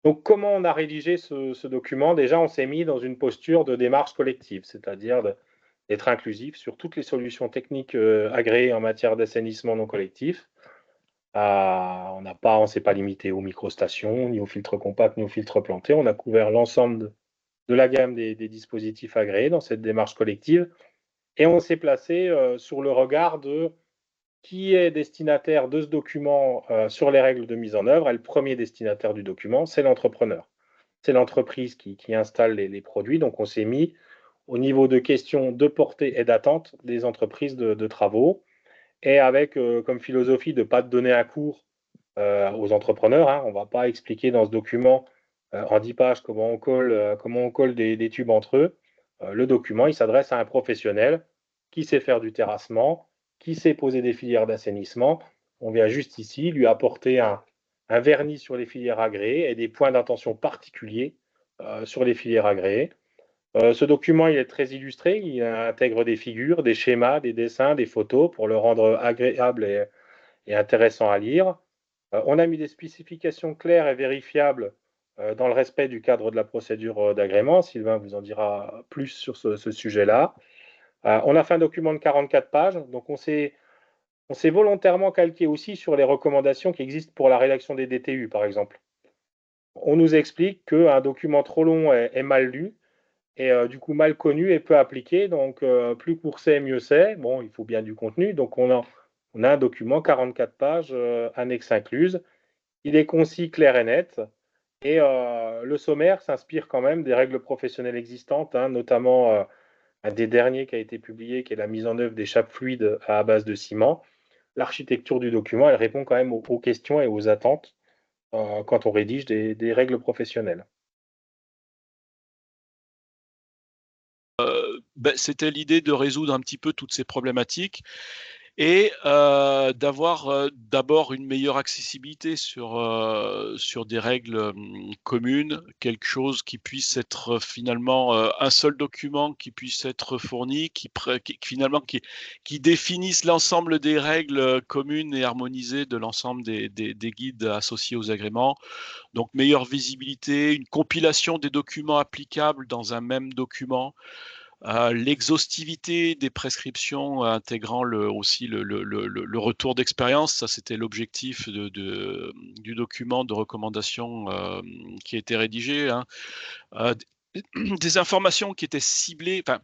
Donc, comment on a rédigé ce document? Déjà, on s'est mis dans une posture de démarche collective, c'est-à-dire d'être inclusif sur toutes les solutions techniques agréées en matière d'assainissement non collectif. On s'est pas limité aux microstations, ni aux filtres compacts, ni aux filtres plantés. On a couvert l'ensemble de la gamme des dispositifs agréés dans cette démarche collective et on s'est placé sur le regard de qui est destinataire de ce document sur les règles de mise en œuvre. Et le premier destinataire du document, c'est l'entrepreneur. C'est l'entreprise qui installe les produits. Donc, on s'est mis au niveau de questions de portée et d'attente des entreprises de travaux et avec comme philosophie de ne pas donner un cours aux entrepreneurs, hein. On ne va pas expliquer dans ce document en 10 pages comment on colle des tubes entre eux. Le document, il s'adresse à un professionnel qui sait faire du terrassement, qui sait poser des filières d'assainissement. On vient juste ici lui apporter un vernis sur les filières agréées et des points d'intention particuliers sur les filières agréées. Ce document, il est très illustré, il intègre des figures, des schémas, des dessins, des photos pour le rendre agréable et intéressant à lire. On a mis des spécifications claires et vérifiables dans le respect du cadre de la procédure d'agrément. Sylvain vous en dira plus sur ce sujet-là. On a fait un document de 44 pages, donc on s'est volontairement calqué aussi sur les recommandations qui existent pour la rédaction des DTU, par exemple. On nous explique qu'un document trop long est mal lu, et du coup mal connu et peu appliqué. Donc, plus court c'est, mieux c'est. Bon, il faut bien du contenu. Donc, on a un document, 44 pages, annexe incluse. Il est concis, clair et net. Et le sommaire s'inspire quand même des règles professionnelles existantes, hein, notamment un des derniers qui a été publié, qui est la mise en œuvre des chapes fluides à base de ciment. L'architecture du document, elle répond quand même aux questions et aux attentes quand on rédige des règles professionnelles. Ben, c'était l'idée de résoudre un petit peu toutes ces problématiques et d'avoir d'abord une meilleure accessibilité sur des règles communes, quelque chose qui puisse être finalement un seul document qui puisse être fourni, finalement qui définisse l'ensemble des règles communes et harmonisées de l'ensemble des guides associés aux agréments. Donc meilleure visibilité, une compilation des documents applicables dans un même document. L'exhaustivité des prescriptions intégrant aussi le retour d'expérience, ça c'était l'objectif du document de recommandation qui a été rédigé, hein. Euh, des informations qui étaient ciblées, enfin,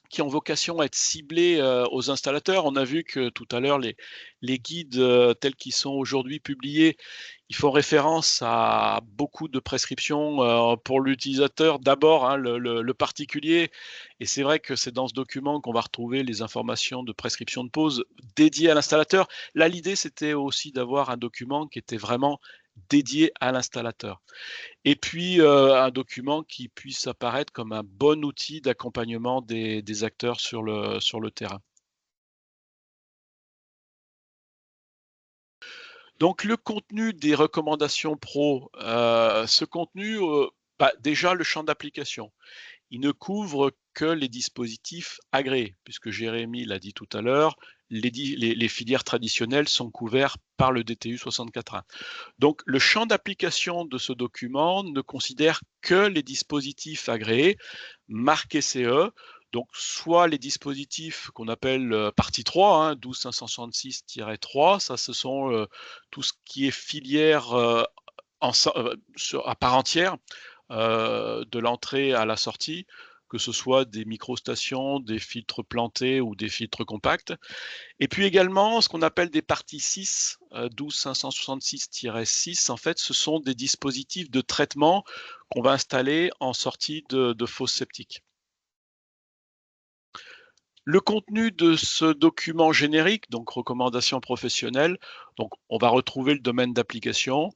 qui ont vocation à être ciblées aux installateurs. On a vu que tout à l'heure, les guides tels qu'ils sont aujourd'hui publiés, ils font référence à beaucoup de prescriptions pour l'utilisateur, d'abord hein, le particulier. Et c'est vrai que c'est dans ce document qu'on va retrouver les informations de prescription de pause dédiées à l'installateur. Là, l'idée, c'était aussi d'avoir un document qui était vraiment dédié à l'installateur. Et puis, un document qui puisse apparaître comme un bon outil d'accompagnement des acteurs sur le terrain. Donc le contenu des recommandations pro, ce contenu, bah, déjà le champ d'application. Il ne couvre que les dispositifs agréés, puisque Jérémy l'a dit tout à l'heure, les filières traditionnelles sont couvertes par le DTU 64.1. Donc le champ d'application de ce document ne considère que les dispositifs agréés marqués CE, donc soit les dispositifs qu'on appelle partie 3, hein, 12566-3, ça ce sont tout ce qui est filière à part entière de l'entrée à la sortie, que ce soit des microstations, des filtres plantés ou des filtres compacts. Et puis également, ce qu'on appelle des parties 6, 12566-6, en fait, ce sont des dispositifs de traitement qu'on va installer en sortie de fosse septique. Le contenu de ce document générique, donc recommandation professionnelle, donc on va retrouver le domaine d'application.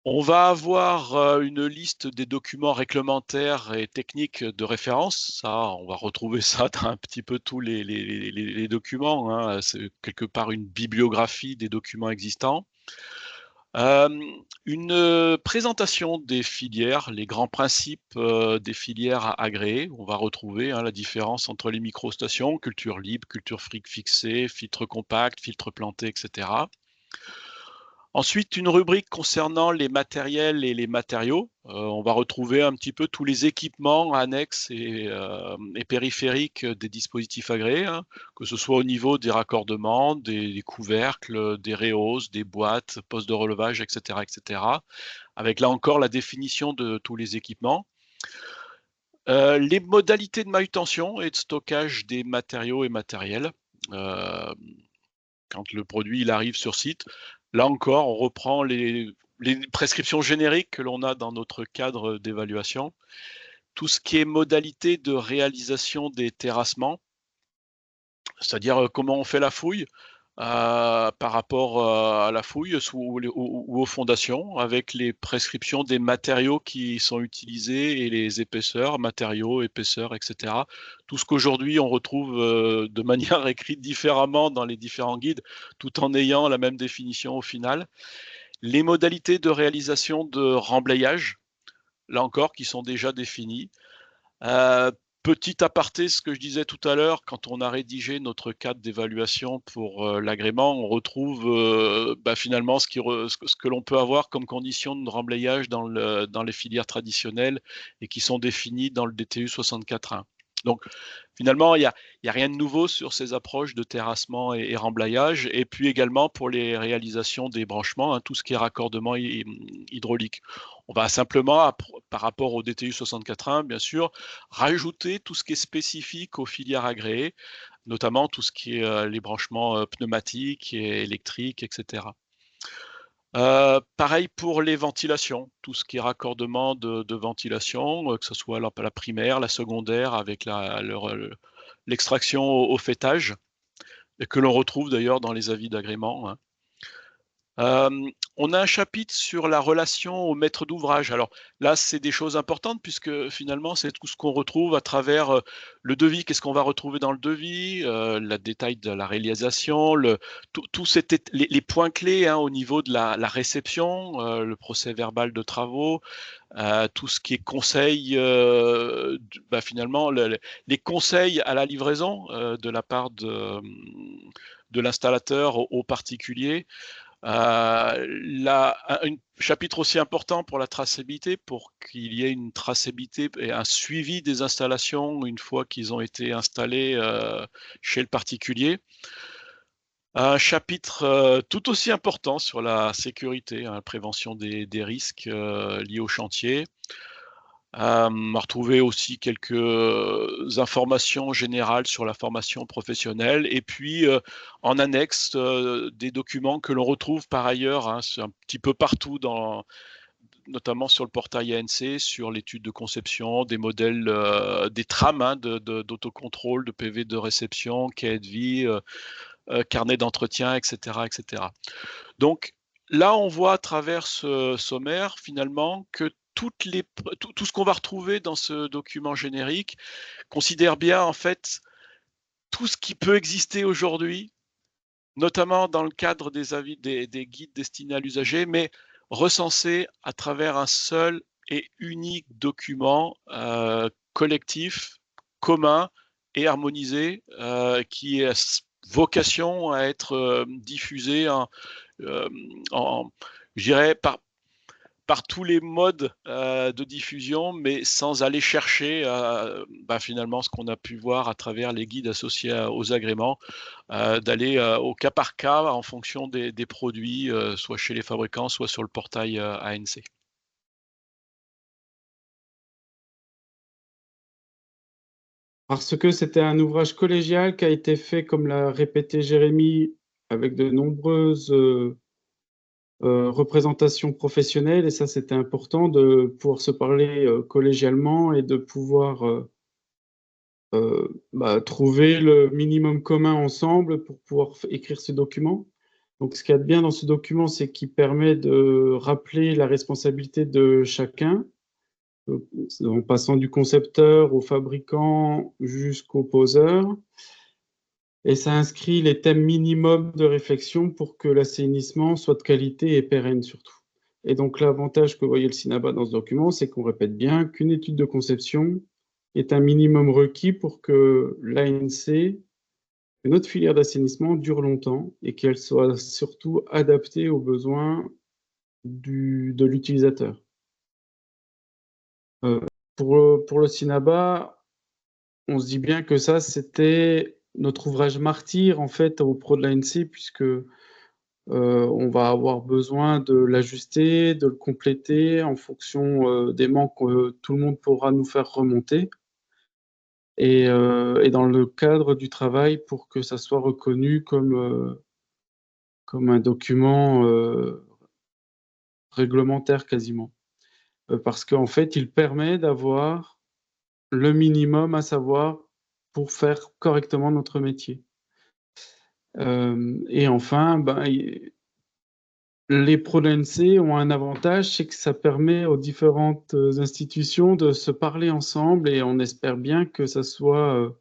On va avoir une liste des documents réglementaires et techniques de référence. Ça, on va retrouver ça dans un petit peu tous les documents, hein. C'est quelque part une bibliographie des documents existants. Une présentation des filières, les grands principes des filières agréées. On va retrouver hein, la différence entre les microstations, culture libre, culture fixée, filtre compact, filtre planté, etc. Ensuite, une rubrique concernant les matériels et les matériaux. On va retrouver un petit peu tous les équipements annexes et périphériques des dispositifs agréés, hein, que ce soit au niveau des raccordements, des couvercles, des réhausses, des boîtes, postes de relevage, etc., etc. Avec là encore la définition de tous les équipements. Les modalités de manutention et de stockage des matériaux et matériels. Quand le produit il arrive sur site, là encore, on reprend les prescriptions génériques que l'on a dans notre cadre d'évaluation. Tout ce qui est modalité de réalisation des terrassements, c'est-à-dire comment on fait la fouille, par rapport à la fouille ou aux fondations, avec les prescriptions des matériaux qui sont utilisés et les épaisseurs, matériaux, épaisseurs, etc. Tout ce qu'aujourd'hui on retrouve de manière écrite différemment dans les différents guides, tout en ayant la même définition au final. Les modalités de réalisation de remblayage, là encore, qui sont déjà définies. Petit aparté, ce que je disais tout à l'heure, quand on a rédigé notre cadre d'évaluation pour l'agrément, on retrouve finalement ce que l'on peut avoir comme conditions de remblayage dans les filières traditionnelles et qui sont définies dans le DTU 64.1. Donc finalement, il y a rien de nouveau sur ces approches de terrassement et remblayage, et puis également pour les réalisations des branchements, hein, tout ce qui est raccordement hydraulique. On va simplement, par rapport au DTU 64.1, bien sûr, rajouter tout ce qui est spécifique aux filières agréées, notamment tout ce qui est les branchements pneumatiques et électriques, etc. Pareil pour les ventilations, tout ce qui est raccordement de ventilation, que ce soit la primaire, la secondaire, avec l'extraction au fêtage, et que l'on retrouve d'ailleurs dans les avis d'agrément, hein. On a un chapitre sur la relation au maître d'ouvrage. Alors là, c'est des choses importantes puisque finalement, c'est tout ce qu'on retrouve à travers le devis. Qu'est-ce qu'on va retrouver dans le devis, le détail de la réalisation, les points clés, hein, au niveau de la réception, le procès verbal de travaux, tout ce qui est conseil, finalement, les conseils à la livraison de la part de l'installateur aux particuliers. Un chapitre aussi important pour la traçabilité, pour qu'il y ait une traçabilité et un suivi des installations une fois qu'ils ont été installés chez le particulier. Un chapitre tout aussi important sur la sécurité, hein, la prévention des risques liés au chantier. On va retrouver aussi quelques informations générales sur la formation professionnelle et puis en annexe des documents que l'on retrouve par ailleurs, hein, c'est un petit peu partout, notamment sur le portail ANC, sur l'étude de conception, des modèles, des trames, hein, d'autocontrôle, de PV de réception, cahier de vie, carnet d'entretien, etc., etc. Donc là, on voit à travers ce sommaire finalement que tout ce qu'on va retrouver dans ce document générique considère bien en fait tout ce qui peut exister aujourd'hui, notamment dans le cadre des avis des guides destinés à l'usager, mais recensé à travers un seul et unique document collectif, commun et harmonisé, qui a vocation à être diffusé je dirais par tous les modes de diffusion, mais sans aller chercher finalement ce qu'on a pu voir à travers les guides associés aux agréments, d'aller au cas par cas en fonction des produits, soit chez les fabricants, soit sur le portail ANC. Parce que c'était un ouvrage collégial qui a été fait, comme l'a répété Jérémy, avec de nombreuses représentations professionnelles, et ça c'était important de pouvoir se parler collégialement et de pouvoir trouver le minimum commun ensemble pour pouvoir écrire ce document. Donc ce qu'il y a de bien dans ce document, c'est qu'il permet de rappeler la responsabilité de chacun, en passant du concepteur au fabricant jusqu'au poseur. Et ça inscrit les thèmes minimums de réflexion pour que l'assainissement soit de qualité et pérenne surtout. Et donc l'avantage que voyait le CINABA dans ce document, c'est qu'on répète bien qu'une étude de conception est un minimum requis pour que l'ANC que notre filière d'assainissement dure longtemps et qu'elle soit surtout adaptée aux besoins de l'utilisateur. Pour le CINABA, on se dit bien que ça, c'était notre ouvrage martyr, en fait, aux pros de l'ANC, puisque on va avoir besoin de l'ajuster, de le compléter en fonction des manques que tout le monde pourra nous faire remonter. Et dans le cadre du travail pour que ça soit reconnu comme un document réglementaire quasiment. Parce qu'en fait, il permet d'avoir le minimum à savoir pour faire correctement notre métier. Et enfin, les pros de l'ANC ont un avantage, c'est que ça permet aux différentes institutions de se parler ensemble et on espère bien que ça soit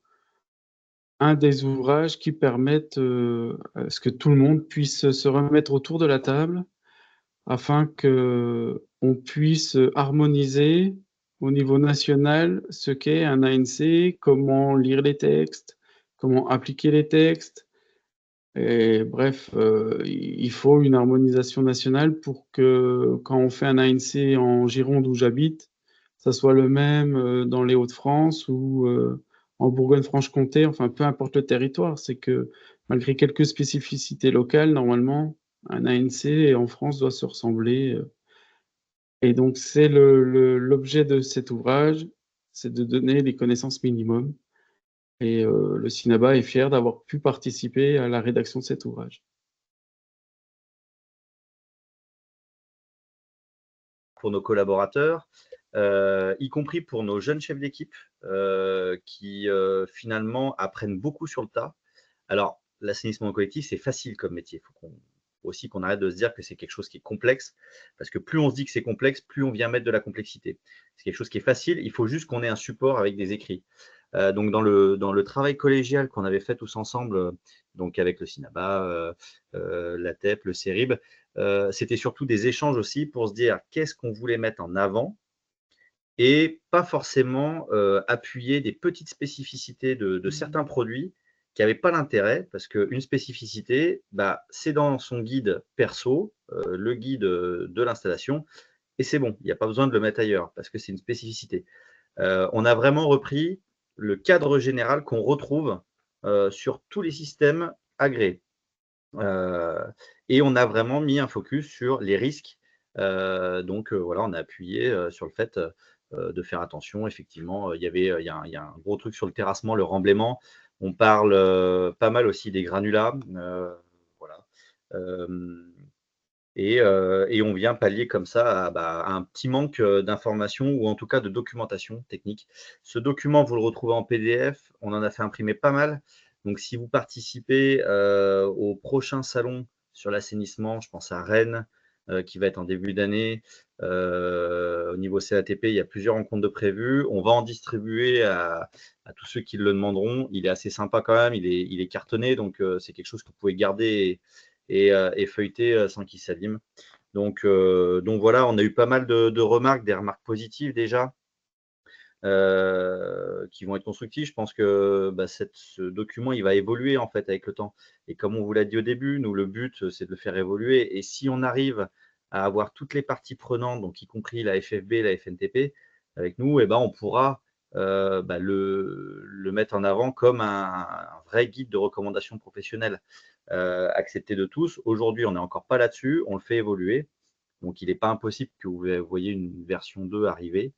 un des ouvrages qui permettent à ce que tout le monde puisse se remettre autour de la table afin qu'on puisse harmoniser au niveau national ce qu'est un ANC, comment lire les textes, comment appliquer les textes. Et bref, il faut une harmonisation nationale pour que quand on fait un ANC en Gironde où j'habite, ça soit le même dans les Hauts-de-France ou en Bourgogne-Franche-Comté, enfin peu importe le territoire, c'est que malgré quelques spécificités locales, normalement, un ANC en France doit se ressembler. Et donc c'est l'objet de cet ouvrage, c'est de donner les connaissances minimum. Et le CINABA est fier d'avoir pu participer à la rédaction de cet ouvrage. Pour nos collaborateurs, y compris pour nos jeunes chefs d'équipe qui finalement apprennent beaucoup sur le tas. Alors, l'assainissement collectif, c'est facile comme métier. Il faut aussi qu'on arrête de se dire que c'est quelque chose qui est complexe, parce que plus on se dit que c'est complexe, plus on vient mettre de la complexité. C'est quelque chose qui est facile, il faut juste qu'on ait un support avec des écrits. Donc, dans le travail collégial qu'on avait fait tous ensemble, donc avec le CINABA, l'ATEP, le CERIB, c'était surtout des échanges aussi pour se dire qu'est-ce qu'on voulait mettre en avant et pas forcément appuyer des petites spécificités de certains produits qui n'avaient pas l'intérêt, parce qu'une spécificité, c'est dans son guide perso, le guide de l'installation, et c'est bon, il n'y a pas besoin de le mettre ailleurs, parce que c'est une spécificité. On a vraiment repris le cadre général qu'on retrouve sur tous les systèmes agréés. Et on a vraiment mis un focus sur les risques. Donc voilà, on a appuyé sur le fait de faire attention. Effectivement, il y a un gros truc sur le terrassement, le remblaiement. On parle pas mal aussi des granulats. Voilà. Et on vient pallier comme ça à un petit manque d'informations ou en tout cas de documentation technique. Ce document, vous le retrouvez en PDF. On en a fait imprimer pas mal. Donc, si vous participez au prochain salon sur l'assainissement, je pense à Rennes, qui va être en début d'année. Au niveau CATP, il y a plusieurs rencontres de prévues. On va en distribuer à tous ceux qui le demanderont. Il est assez sympa quand même. Il est cartonné, donc c'est quelque chose que vous pouvez garder et feuilleter sans qu'il s'abîme. Donc voilà, on a eu pas mal de remarques, des remarques positives déjà, qui vont être constructives. Je pense que ce document, il va évoluer en fait avec le temps. Et comme on vous l'a dit au début, nous, le but, c'est de le faire évoluer. Et si on arrive à avoir toutes les parties prenantes, donc y compris la FFB, la FNTP, avec nous, on pourra le mettre en avant comme un vrai guide de recommandation professionnelle accepté de tous. Aujourd'hui, on n'est encore pas là-dessus, on le fait évoluer. Donc, il n'est pas impossible que vous voyez une version 2 arriver.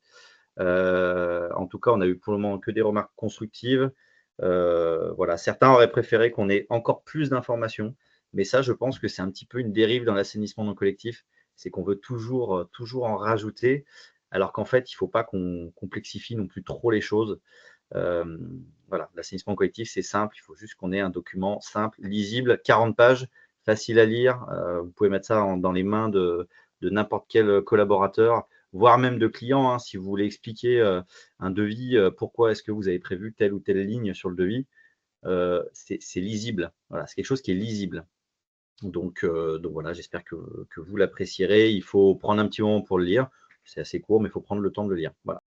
En tout cas, on a eu pour le moment que des remarques constructives. Voilà. Certains auraient préféré qu'on ait encore plus d'informations, mais ça, je pense que c'est un petit peu une dérive dans l'assainissement non collectif, c'est qu'on veut toujours en rajouter, alors qu'en fait, il ne faut pas qu'on complexifie non plus trop les choses. Voilà, l'assainissement collectif, c'est simple, il faut juste qu'on ait un document simple, lisible, 40 pages, facile à lire. Vous pouvez mettre ça dans les mains de n'importe quel collaborateur, voire même de clients, hein, si vous voulez expliquer un devis, pourquoi est-ce que vous avez prévu telle ou telle ligne sur le devis. C'est lisible, voilà, c'est quelque chose qui est lisible. Donc voilà, j'espère que vous l'apprécierez. Il faut prendre un petit moment pour le lire, c'est assez court, mais il faut prendre le temps de le lire. Voilà.